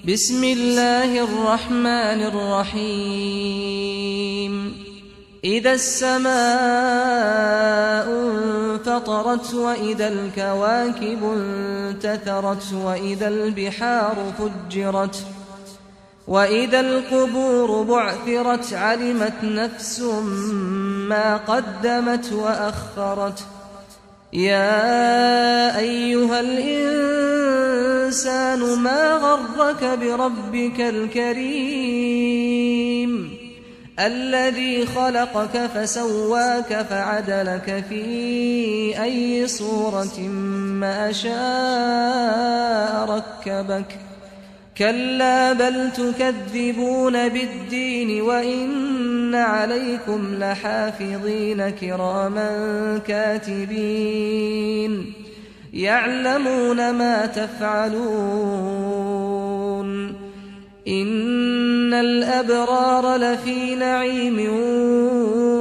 بسم الله الرحمن الرحيم إذا السماء انفطرت وإذا الكواكب انتثرت وإذا البحار فجرت وإذا القبور بعثرت علمت نفس ما قدمت وأخرت يا أيها الإنسان ما غرك بربك الكريم الذي خلقك فسواك فعدلك في أي صورة ما شاء ركبك كلا بل تكذبون بالدين وإن عليكم لحافظين كراما كاتبين يعلمون ما تفعلون إن الأبرار لفي نعيم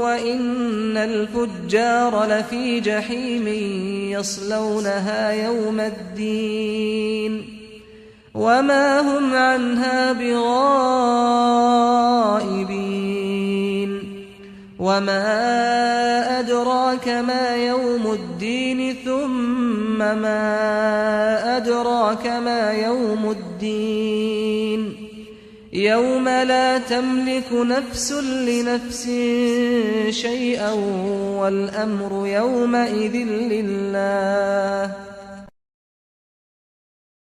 وإن الفجار لفي جحيم يصلونها يوم الدين وما هم عنها بغائبين وما أدراك ما يوم الدين ثم ما أدراك ما يوم الدين يوم لا تملك نفس لنفس شيئا والأمر يومئذ لله